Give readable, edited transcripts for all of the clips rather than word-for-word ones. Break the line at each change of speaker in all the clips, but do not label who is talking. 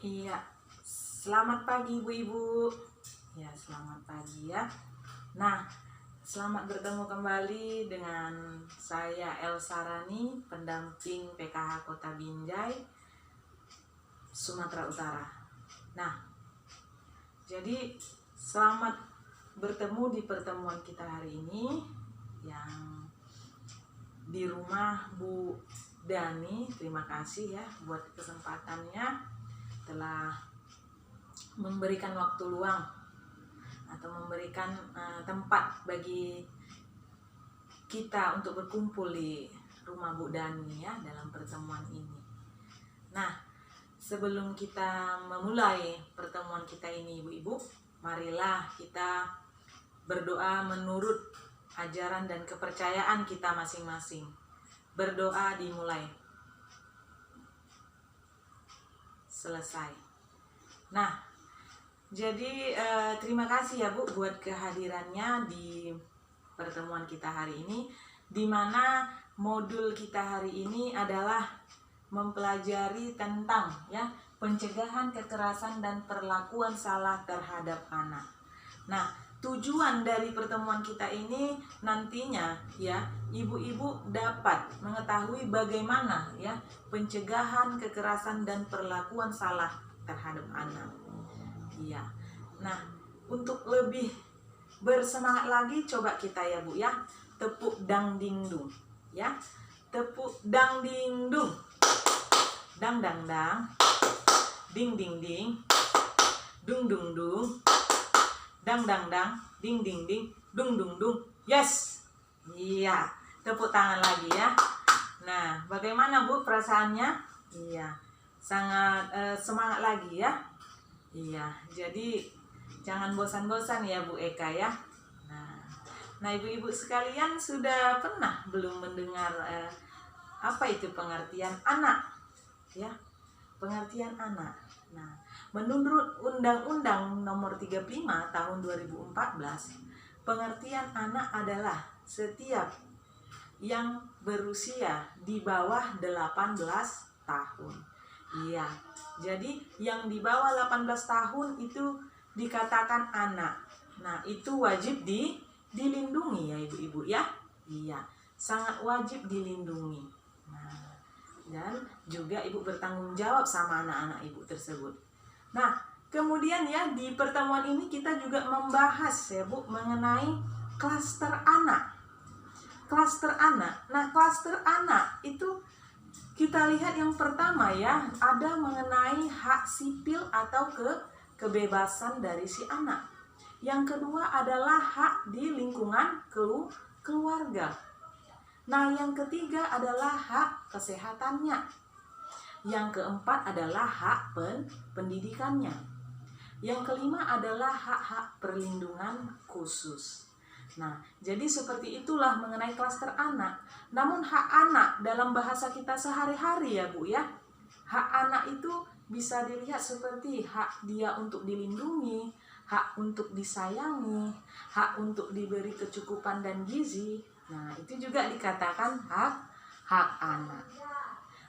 Iya, selamat pagi ibu-ibu. Ya, selamat pagi ya. Nah, selamat bertemu kembali dengan saya Elsa Rani, pendamping PKH Kota Binjai, Sumatera Utara. Nah, jadi selamat bertemu di pertemuan kita hari ini yang di rumah Bu Dani. Terima kasih ya buat kesempatannya, telah memberikan waktu luang atau memberikan tempat bagi kita untuk berkumpul di rumah Bu Dani ya dalam pertemuan ini. Nah, sebelum kita memulai pertemuan kita ini ibu-ibu, marilah kita berdoa menurut ajaran dan kepercayaan kita masing-masing. Berdoa dimulai. Selesai. Nah, jadi terima kasih ya Bu buat kehadirannya di pertemuan kita hari ini, di mana modul kita hari ini adalah mempelajari tentang ya pencegahan kekerasan dan perlakuan salah terhadap anak. Nah, tujuan dari pertemuan kita ini nantinya ya ibu-ibu dapat mengetahui bagaimana ya pencegahan kekerasan dan perlakuan salah terhadap anak. Iya. Nah, untuk lebih bersemangat lagi coba kita ya Bu ya tepuk dang ding dung ya. Tepuk dang ding dung. Dang dang dang. Ding ding ding. Dung dung dung. Dang dang dang, ding ding ding, dung dung dung. Yes. Iya, tepuk tangan lagi ya. Nah, bagaimana Bu perasaannya? Iya, sangat semangat lagi ya. Iya, jadi jangan bosan-bosan ya Bu Eka ya. Nah ibu-ibu sekalian sudah pernah belum mendengar apa itu pengertian anak? Ya, pengertian anak. Nah, menurut Undang-Undang Nomor 35 Tahun 2014, pengertian anak adalah setiap yang berusia di bawah 18 tahun. Iya, jadi yang di bawah 18 tahun itu dikatakan anak. Nah, itu wajib dilindungi ya ibu-ibu ya. Iya, sangat wajib dilindungi. Nah, dan juga ibu bertanggung jawab sama anak-anak ibu tersebut. Nah, kemudian ya di pertemuan ini kita juga membahas ya Bu mengenai klaster anak. Klaster anak. Nah, klaster anak itu kita lihat yang pertama ya, ada mengenai hak sipil atau kebebasan dari si anak. Yang kedua adalah hak di lingkungan keluarga. Nah, yang ketiga adalah hak kesehatannya. Yang keempat adalah hak pendidikannya. Yang kelima adalah hak-hak perlindungan khusus. Nah, jadi seperti itulah mengenai klaster anak. Namun hak anak dalam bahasa kita sehari-hari ya Bu ya. Hak anak itu bisa dilihat seperti hak dia untuk dilindungi, hak untuk disayangi, hak untuk diberi kecukupan dan gizi. Nah, itu juga dikatakan hak anak.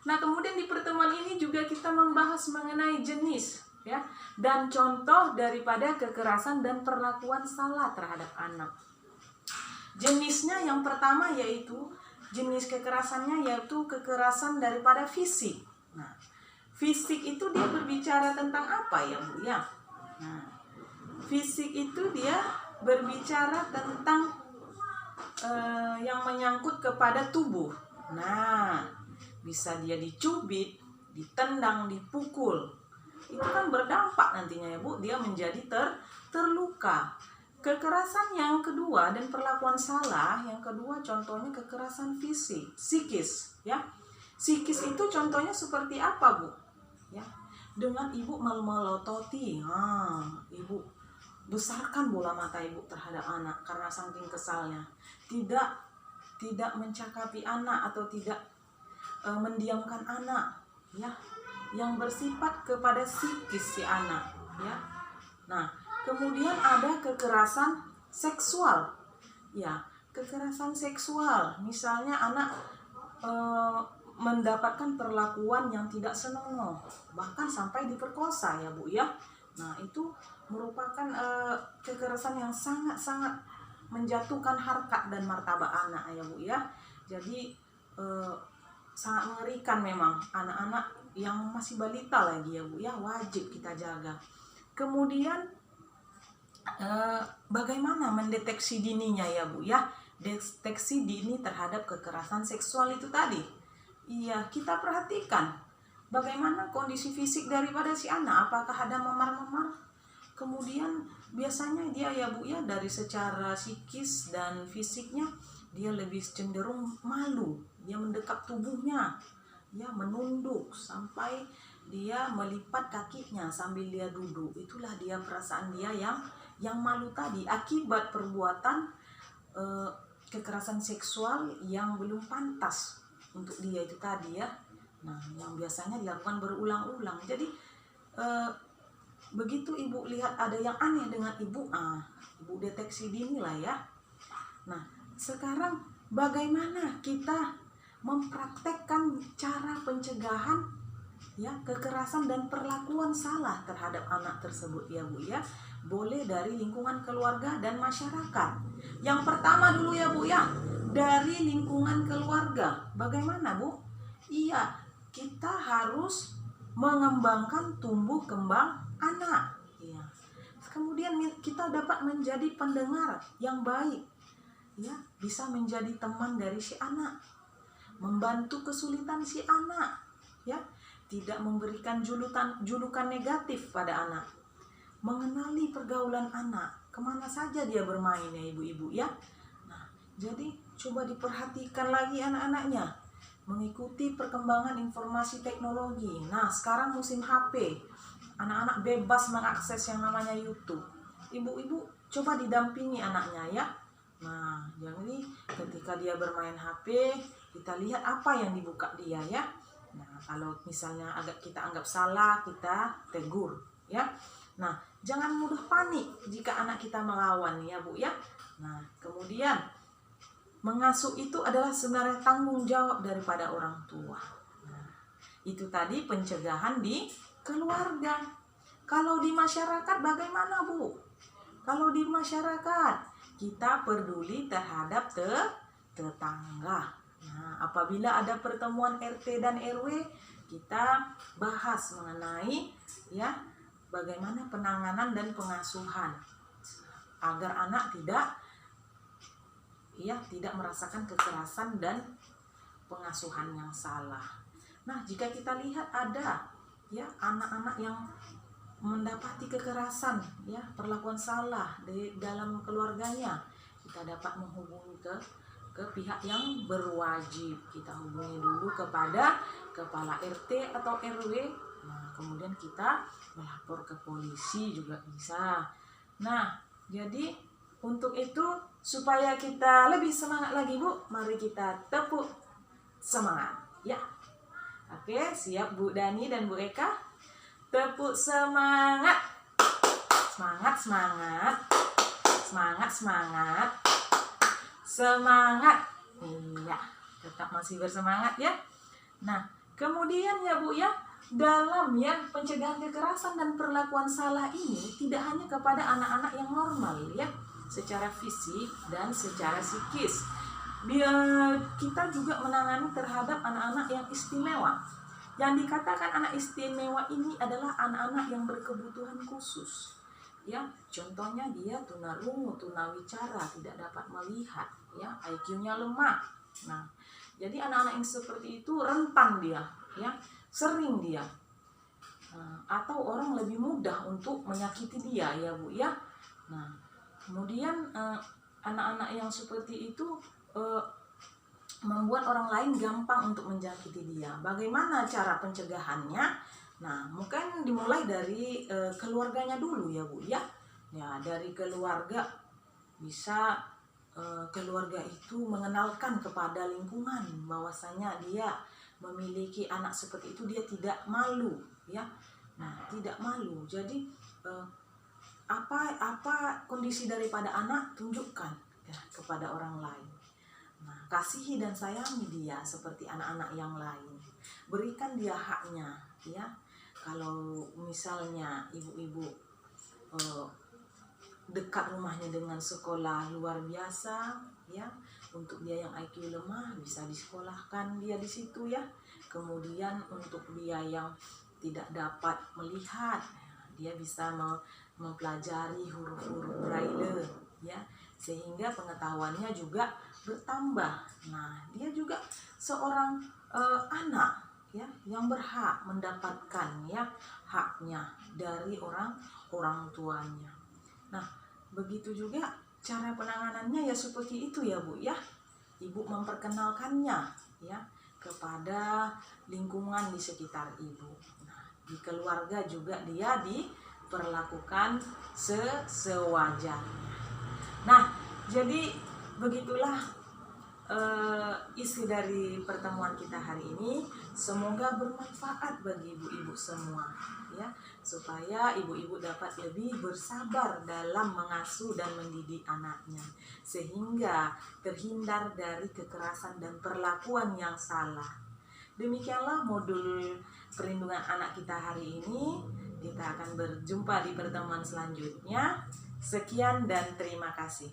Nah, kemudian di pertemuan ini juga kita membahas mengenai jenis ya dan contoh daripada kekerasan dan perlakuan salah terhadap anak. Jenisnya yang pertama yaitu jenis kekerasannya yaitu kekerasan daripada fisik. Nah, fisik itu dia berbicara tentang apa ya Bu ya? Nah, fisik itu dia berbicara tentang yang menyangkut kepada tubuh. Nah, bisa dia dicubit, ditendang, dipukul. Itu kan berdampak nantinya ya Bu, dia menjadi terluka. Kekerasan yang kedua dan perlakuan salah yang kedua contohnya kekerasan fisik, psikis ya. Psikis itu contohnya seperti apa Bu? Ya, dengan ibu melototi, ibu besarkan bola mata ibu terhadap anak karena saking kesalnya, tidak mencakapi anak atau tidak mendiamkan anak, ya, yang bersifat kepada psikis si anak, ya. Nah, kemudian ada kekerasan seksual, ya, kekerasan seksual, misalnya anak mendapatkan perlakuan yang tidak senonoh, bahkan sampai diperkosa ya Bu ya. Nah itu merupakan kekerasan yang sangat-sangat menjatuhkan harkat dan martabat anak ya Bu ya. Jadi sangat mengerikan memang anak-anak yang masih balita lagi ya Bu ya, wajib kita jaga. Kemudian bagaimana mendeteksi dininya ya Bu ya, deteksi dini terhadap kekerasan seksual itu tadi. Iya, kita perhatikan bagaimana kondisi fisik daripada si anak, apakah ada memar-memar. Kemudian biasanya dia ya Bu ya, dari secara psikis dan fisiknya dia lebih cenderung malu, dia mendekap tubuhnya, ya menunduk sampai dia melipat kakinya sambil dia duduk. Itulah dia perasaan dia yang malu tadi akibat perbuatan kekerasan seksual yang belum pantas untuk dia itu tadi ya. Nah, yang biasanya dilakukan berulang-ulang. Jadi begitu ibu lihat ada yang aneh dengan ibu, ibu deteksi dini lah ya. Nah, sekarang bagaimana kita mempraktekkan cara pencegahan ya kekerasan dan perlakuan salah terhadap anak tersebut ya Bu ya. Boleh dari lingkungan keluarga dan masyarakat. Yang pertama dulu ya Bu ya, dari lingkungan keluarga. Bagaimana Bu? Iya, kita harus mengembangkan tumbuh kembang anak ya. Kemudian kita dapat menjadi pendengar yang baik ya, bisa menjadi teman dari si anak, membantu kesulitan si anak ya, tidak memberikan julukan negatif pada anak, mengenali pergaulan anak, kemana saja dia bermain ya ibu-ibu ya. Nah, jadi coba diperhatikan lagi anak-anaknya, mengikuti perkembangan informasi teknologi. Nah, sekarang musim HP, anak-anak bebas mengakses yang namanya YouTube. Ibu-ibu coba didampingi anaknya ya. Nah, jadi ketika dia bermain HP, kita lihat apa yang dibuka dia ya. Nah, kalau misalnya kita anggap salah, kita tegur ya. Nah, jangan mudah panik jika anak kita melawan ya Bu ya. Nah, kemudian mengasuh itu adalah sebenarnya tanggung jawab daripada orang tua. Nah, itu tadi pencegahan di keluarga. Kalau di masyarakat bagaimana Bu? Kalau di masyarakat kita peduli terhadap tetangga. Nah, apabila ada pertemuan RT dan RW, kita bahas mengenai ya bagaimana penanganan dan pengasuhan agar anak tidak merasakan kekerasan dan pengasuhan yang salah. Nah, jika kita lihat ada ya anak-anak yang mendapati kekerasan ya, perlakuan salah di dalam keluarganya, kita dapat menghubungi ke pihak yang berwajib. Kita hubungi dulu kepada kepala RT atau RW. Nah, kemudian kita melapor ke polisi juga bisa. Nah, jadi untuk itu supaya kita lebih semangat lagi Bu, mari kita tepuk semangat ya. Oke, siap Bu Dani dan Bu Eka? Tepuk semangat. Semangat, semangat. Semangat, semangat. Semangat. Iya, tetap masih bersemangat ya. Nah, kemudian ya Bu ya, dalam ya pencegahan kekerasan dan perlakuan salah ini tidak hanya kepada anak-anak yang normal ya, secara fisik dan secara psikis. Kita juga menangani terhadap anak-anak yang istimewa. Yang dikatakan anak istimewa ini adalah anak-anak yang berkebutuhan khusus. Ya, contohnya dia tunarungu, tunawicara, tidak dapat melihat, ya, IQ-nya lemah. Nah, jadi anak-anak yang seperti itu rentan dia, ya, sering dia. Atau orang lebih mudah untuk menyakiti dia, ya Bu, ya. Nah, kemudian anak-anak yang seperti itu membuat orang lain gampang untuk menjangkiti dia. Bagaimana cara pencegahannya? Nah, mungkin dimulai dari keluarganya dulu ya Bu ya. Ya, dari keluarga bisa keluarga itu mengenalkan kepada lingkungan bahwasanya dia memiliki anak seperti itu, dia tidak malu ya. Nah, tidak malu. Jadi apa kondisi daripada anak tunjukkan ya kepada orang lain. Nah, kasihi dan sayangi dia seperti anak-anak yang lain. Berikan dia haknya, ya. Kalau misalnya ibu-ibu dekat rumahnya dengan sekolah luar biasa, ya, untuk dia yang IQ lemah bisa disekolahkan dia di situ, ya. Kemudian untuk dia yang tidak dapat melihat, dia bisa mempelajari huruf-huruf braille, ya, sehingga pengetahuannya juga bertambah. Nah, dia juga seorang anak, ya, yang berhak mendapatkan, ya, haknya dari orang tuanya. Nah, begitu juga cara penanganannya ya seperti itu ya Bu, ya. Ibu memperkenalkannya, ya, kepada lingkungan di sekitar ibu. Nah, di keluarga juga dia diperlakukan sewajarnya. Nah, jadi begitulah isi dari pertemuan kita hari ini. Semoga bermanfaat bagi ibu-ibu semua, ya, supaya ibu-ibu dapat lebih bersabar dalam mengasuh dan mendidik anaknya, sehingga terhindar dari kekerasan dan perlakuan yang salah. Demikianlah modul perlindungan anak kita hari ini. Kita akan berjumpa di pertemuan selanjutnya. Sekian dan terima kasih.